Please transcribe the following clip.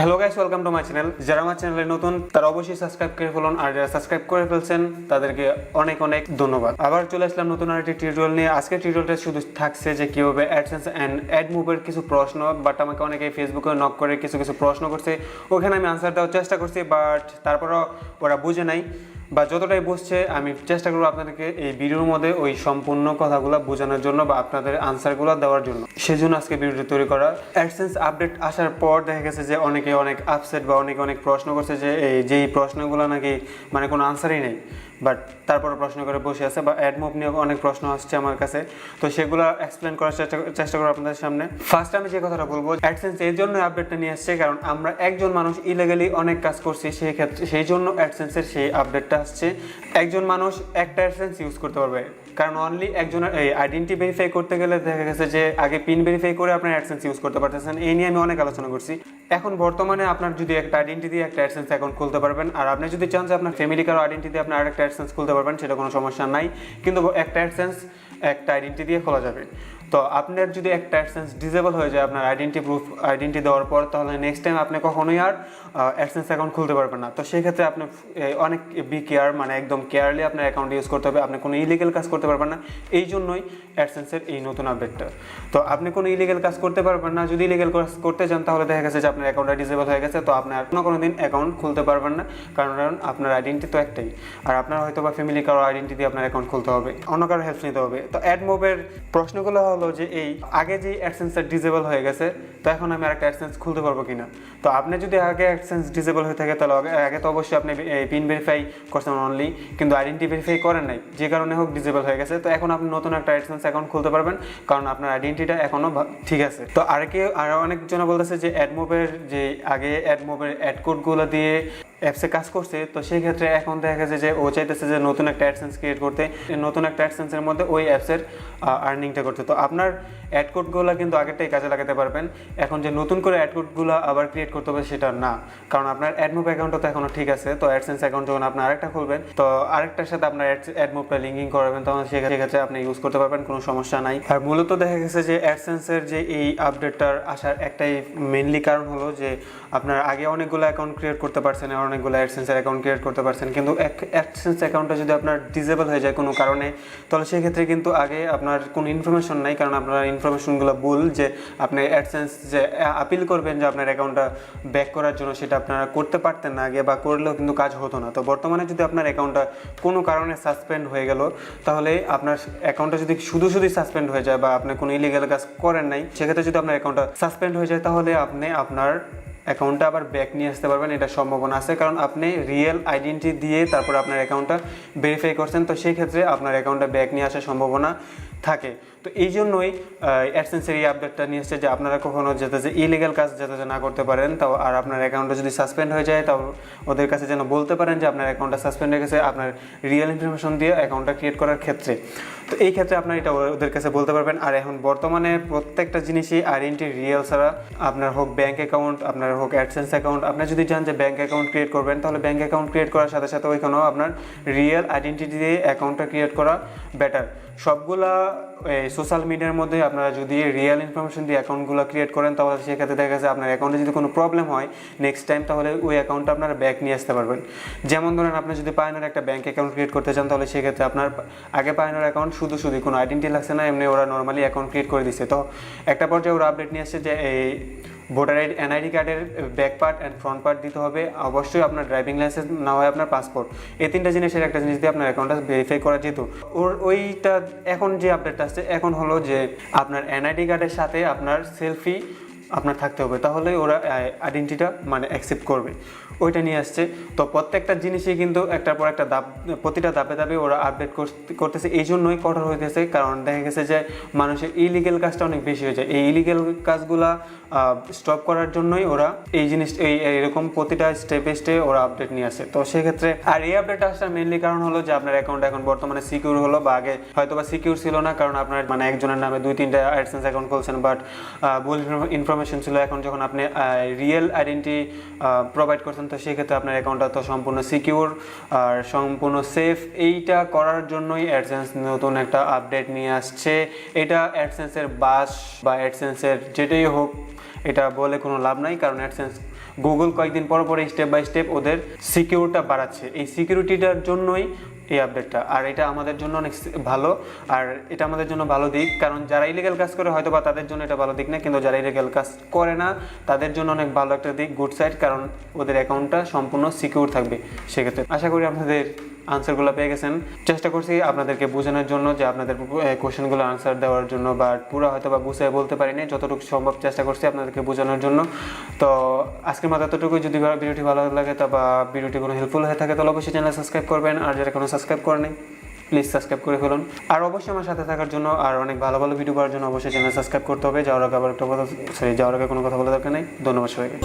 Hello guys, welcome to my channel. যারা আমার চ্যানেলে নতুন তারা অবশ্যই সাবস্ক্রাইব করে ফেলুন, আর যারা সাবস্ক্রাইব করে ফেলছেন তাদেরকে অনেক অনেক ধন্যবাদ। আবার চলে আসলাম নতুন আরেকটি টিউটোরিয়াল নিয়ে। আজকের টিউটোরিয়ালটা শুধু থাকছে যে কিভাবে অ্যাডসেন্স অ্যান্ড অ্যাডমোবের কিছু প্রশ্ন, বাট আমাকে অনেকে ফেসবুকে নক করে কিছু প্রশ্ন করছে, ওখানে আমি আনসার দেওয়ার চেষ্টা করছি, বাট তারপরও ওরা বুঝে নাই বা যতটাই বুঝছে আমি চেষ্টা করবো আপনাদেরকে এই ভিডিওর মধ্যে ওই সম্পূর্ণ কথাগুলো বোঝানোর জন্য বা আপনাদের আনসারগুলো দেওয়ার জন্য। সেজন্য আজকে ভিডিওটি তৈরি করা। অ্যাডসেন্স আপডেট আসার পর দেখা গেছে যে অনেকে অনেক আপসেট বা অনেক প্রশ্ন করছে যে যেই প্রশ্নগুলো নাকি মানে কোনো আনসারই নেই, বাট তারপরে প্রশ্ন করে বসে আছে, বা অ্যাডমোব নিয়ে অনেক প্রশ্ন আসছে আমার কাছে। তো সেগুলো এক্সপ্লেন করার চেষ্টা করবো আপনাদের সামনে। ফার্স্ট আমি যে কথাটা বলবো, অ্যাডসেন্স এই জন্য আপডেটটা নিয়ে আসছে কারণ আমরা একজন মানুষ ইলিগালি অনেক কাজ করছি, সেই ক্ষেত্রে সেই জন্য অ্যাডসেন্সের সেই আপডেটটা আসছে। একজন মানুষ একটা অ্যাডসেন্স ইউজ করতে পারবে, কারণ অনলি একজনের এই আইডেন্টি ভেরিফাই করতে গেলে দেখা গেছে যে আগে পিন ভেরিফাই করে আপনার অ্যাডসেন্স ইউজ করতে পারতেছেন। এই নিয়ে আমি অনেক আলোচনা করছি। এখন বর্তমানে আপনার যদি একটা আইডেন্টি দিয়ে একটা অ্যাডসেন্স অ্যাকাউন্ট খুলতে পারবেন, আর আপনি যদি চান যে আপনার ফ্যামিলি কারো আইডেন্টি দিয়ে আপনার আরেকটা অ্যাডসেন্স খুলতে পারবেন, সেটা কোনো সমস্যা নাই, কিন্তু একটা অ্যাডসেন্স একটা আইডেন্টি দিয়ে খোলা যাবে। তো আপনার যদি একটা অ্যাডসেন্স ডিসেবল হয়ে যায় আপনার আইডেন্টি দেওয়ার পর, তাহলে নেক্সট টাইম আপনি কখনোই আর অ্যাডসেন্স অ্যাকাউন্ট খুলতে পারবেন না। তো সেই ক্ষেত্রে আপনি অনেক কেয়ার মানে একদম কেয়ারলি আপনার অ্যাকাউন্ট ইউজ করতে হবে। আপনি কোনো ইলিগেল কাজ করতে পারবেন না, এই জন্যই অ্যাডসেন্সের এই নতুন আপডেটটা। তো আপনি কোনো ইলিগেল কাজ করতে পারবেন না। যদি ইলিগেল কাজ করতে চান তাহলে দেখা গেছে যে আপনার অ্যাকাউন্টটা ডিসেবল হয়ে গেছে, তো আপনি আর কোনো দিন অ্যাকাউন্ট খুলতে পারবেন না, কারণ আপনার আইডেন্টি তো একটাই, আর আপনার হয়তো বা ফ্যামিলি কারো আইডেন্টি দিয়ে আপনার অ্যাকাউন্ট খুলতে হবে, অন্য কারো হেল্প নিতে হবে। তো অ্যাডমোবের প্রশ্নগুলো হলো যে এই আগে যে অ্যাডসেন্সটা ডিসেবল হয়ে গেছে, তো এখন আমি আরেকটা অ্যাডসেন্স খুলতে পারবো কিনা। তো আপনি যদি আগে অ্যাডসেন্স ডিসেবল হয়ে থাকে তাহলে আগে তো অবশ্যই আপনি পিন ভেরিফাই করছেন অনলি, কিন্তু আইডেন্টি ভেরিফাই করেন নাই, যে কারণে হোক ডিসেবল হয়ে গেছে। তো এখন আপনি নতুন একটা অ্যাডসেন্স অ্যাকাউন্ট খুলতে পারবেন, কারণ আপনার আইডেন্টিটা এখনো ঠিক আছে। তো আরো অনেকজন বলতেছে যে অ্যাডমোবের যে আগে অ্যাডমোবের অ্যাড কোডগুলো দিয়ে অ্যাপসে কাজ করছে, তো সেই ক্ষেত্রে এখন দেখা গেছে যে ও চাইতেছে যে নতুন একটা অ্যাডসেন্স ক্রিয়েট করতে, নতুন একটা অ্যাডসেন্সের মধ্যে ওই অ্যাপসের আর্নিংটা করতে। তো আপনার অ্যাড কোডগুলো কিন্তু আগেরটাই কাজে লাগাতে পারবেন, এখন যে নতুন করে অ্যাড কোডগুলো আবার ক্রিয়েট করতে হবে সেটা না, কারণ আপনার অ্যাডমোব অ্যাকাউন্টটা তো এখনো ঠিক আছে। তো অ্যাডসেন্স অ্যাকাউন্ট যখন আপনি আরেকটা খুলবেন, তো আরেকটার সাথে আপনার অ্যাডমোবটা লিঙ্কিং করাবেন, তখন সেক্ষেত্রে আপনি ইউজ করতে পারবেন, কোনো সমস্যা নাই। আর মূলত দেখা গেছে যে অ্যাডসেন্সের যে এই আপডেটটার আসার একটাই মেইনলি কারণ হলো যে আপনার আগে অনেকগুলো অ্যাকাউন্ট ক্রিয়েট করতে পারছেন, অনেকগুলো অ্যাডসেন্সের অ্যাকাউন্ট ক্রিয়েট করতে পারছেন, কিন্তু অ্যাডসেন্স অ্যাকাউন্টটা যদি আপনার ডিসেবল হয়ে যায় কোনো কারণে, তাহলে সেক্ষেত্রে কিন্তু আগে আপনার কোনো ইনফরমেশন নাই, কারণ আপনার ইনফরমেশনগুলো ভুল, যে আপনি অ্যাডসেন্স যে আপিল করবেন যে আপনার অ্যাকাউন্টটা ব্যাক করার জন্য, সেটা আপনারা করতে পারতেন না আগে, বা করলেও কিন্তু কাজ হতো না। তো বর্তমানে যদি আপনার অ্যাকাউন্টটা কোনো কারণে সাসপেন্ড হয়ে গেল, তাহলে আপনার অ্যাকাউন্টটা যদি শুধুই সাসপেন্ড হয়ে যায় বা আপনি কোনো ইলিগাল কাজ করেন নাই, সেক্ষেত্রে যদি আপনার অ্যাকাউন্টটা সাসপেন্ড হয়ে যায়, তাহলে আপনি আপনার অ্যাকাউন্টটা আবার ব্যাক নিয়ে আসতে পারবেন, এটা সম্ভাবনা আছে, কারণ আপনি রিয়েল আইডেন্টি দিয়ে তারপর আপনার অ্যাকাউন্টটা ভেরিফাই করছেন। তো সেই ক্ষেত্রে আপনার অ্যাকাউন্টটা ব্যাক নিয়ে আসার সম্ভাবনা থাকে। তো এই জন্যই অ্যাডসেন্সের এই আপডেটটা নিয়ে এসছে যে আপনারা কখনো যাতে যে ইলিগাল কাজ যাতে না করতে পারেন, তাও আর আপনার অ্যাকাউন্টটা যদি সাসপেন্ড হয়ে যায়, তাও ওদের কাছে যেন বলতে পারেন যে আপনার অ্যাকাউন্টটা সাসপেন্ড হয়ে গেছে আপনার রিয়েল ইনফরমেশন দিয়ে অ্যাকাউন্টটা ক্রিয়েট করার ক্ষেত্রে। তো এই ক্ষেত্রে আপনার এটা ওদের কাছে বলতে পারবেন। আর এখন বর্তমানে প্রত্যেকটা জিনিসই আইডেন্টি রিয়েল ছাড়া, আপনার হোক ব্যাঙ্ক অ্যাকাউন্ট, আপনার হোক অ্যাডসেন্স অ্যাকাউন্ট, আপনি যদি চান যে ব্যাঙ্ক অ্যাকাউন্ট ক্রিয়েট করবেন, তাহলে ব্যাঙ্ক অ্যাকাউন্ট ক্রিয়েট করার সাথে সাথে ওইখানেও আপনার রিয়েল আইডেন্টিটি দিয়ে অ্যাকাউন্টটা ক্রিয়েট করা বেটার। সবগুলা সোশ্যাল মিডিয়ার মধ্যে আপনারা যদি রিয়েল ইনফরমেশন দিয়ে অ্যাকাউন্টগুলো ক্রিয়েট করেন, তাহলে সেক্ষেত্রে দেখা যাচ্ছে আপনার অ্যাকাউন্টে যদি কোনো প্রবলেম হয় নেক্সট টাইম, তাহলে ওই অ্যাকাউন্টটা আপনারা ব্যাক নিয়ে আসতে পারবেন। যেমন ধরেন আপনি যদি পায়নের একটা ব্যাঙ্ক অ্যাকাউন্ট ক্রিয়েট করতে চান, তাহলে সেক্ষেত্রে আপনার আগে পায়নের অ্যাকাউন্ট শুধু কোনো আইডেন্টি লাগছে না, এমনি ওরা নর্মালি অ্যাকাউন্ট ক্রিয়েট করে দিচ্ছে। তো একটা পর্যায়ে ওরা আপডেট নিয়ে আসছে যে এই ভোটার এনআইডি কার্ডের back part and front part দিতে হবে, অবশ্যই আপনার ড্রাইভিং লাইসেন্স না হয় আপনার পাসপোর্ট, এই তিনটা জিনিসের একটা জিনিস দিয়ে আপনার অ্যাকাউন্টটা ভেরিফাই করা যেত। ওইটা এখন যে আপডেটটা আসছে এখন হলো যে আপনার এনআইডি কার্ডের সাথে আপনার সেলফি আপনার থাকতে হবে, তাহলে ওরা আইডেন্টিটা মানে অ্যাকসেপ্ট করবে, ওইটা নিয়ে আসছে। তো প্রত্যেকটা জিনিসই কিন্তু একটার পর একটা প্রতিটা ধাপে ওরা আপডেট করতেছে, এই জন্যই কঠোর হইতেছে, কারণ দেখা গেছে যে মানুষের ইলিগেল কাজটা অনেক বেশি হয়ে যায়। এই ইলিগেল কাজগুলা স্টপ করার জন্যই ওরা এই জিনিসটা এইরকম প্রতিটা স্টেপে ওরা আপডেট নিয়ে আসে। তো সেক্ষেত্রে আর এই আপডেট আসার মেইনলি কারণ হলো যে আপনার অ্যাকাউন্ট এখন বর্তমানে সিকিউর হলো, বা আগে হয়তো বা সিকিউর ছিল না, কারণ আপনার মানে একজনের নামে 2-3টা অ্যাডসেন্স অ্যাকাউন্ট খুলছেন, বাট ভুল ইনফরমেশন ছিল, এখন যখন আপনি রিয়েল আইডেন্টি প্রোভাইড করছেন তো সেক্ষেত্রে আপনার অ্যাকাউন্টটা তো সম্পূর্ণ সিকিউর আর সম্পূর্ণ সেফ। এইটা করার জন্যই অ্যাডসেন্স নতুন একটা আপডেট নিয়ে আসছে। এটা অ্যাডসেন্সের বাস বা অ্যাডসেন্সের যেটাই হোক এটা বলে কোনো লাভ নাই, কারণ অ্যাডসেন্স গুগল কয়েকদিন পর পরে স্টেপ বাই স্টেপ ওদের সিকিউরিটিটা বাড়াচ্ছে। এই সিকিউরিটিটার জন্যই এই আপডেটটা, আর এটা আমাদের জন্য অনেক ভালো। আর এটা আমাদের জন্য ভালো দিক, কারণ যারা ইলিগাল কাজ করে হয়তো বা তাদের জন্য এটা ভালো দিক না, কিন্তু যারা ইলিগাল কাজ করে না তাদের জন্য অনেক ভালো একটা দিক, গুড সাইড, কারণ ওদের অ্যাকাউন্টটা সম্পূর্ণ সিকিউর থাকবে। সেক্ষেত্রে আশা করি আপনাদের আনসারগুলো পেয়ে গেছেন। চেষ্টা করছি আপনাদেরকে বোঝানোর জন্য, যে আপনাদের কোশ্চেনগুলো আনসার দেওয়ার জন্য, বা পুরো হয়তো বা গুছিয়ে বলতে পারিনি, যতটুকু সম্ভব চেষ্টা করছি আপনাদেরকে বোঝানোর জন্য। তো আজকের মতো এতটুকুই। যদি ভিডিওটি ভালো লাগে বা ভিডিওটি কোনো হেল্পফুল হয়ে থাকে তাহলে অবশ্যই চ্যানেল সাবস্ক্রাইব করবেন, আর যারা কোনো সাবস্ক্রাইব করেনি প্লিজ সাবস্ক্রাইব করে ফেলুন। আর অবশ্যই আমার সাথে থাকার জন্য আর অনেক ভালো ভালো ভিডিও পাওয়ার জন্য অবশ্যই চ্যানেল সাবস্ক্রাইব করতে হবে। যাওয়ার আগে কোনো কথা বলার দরকার নেই। ধন্যবাদ সবাইকে।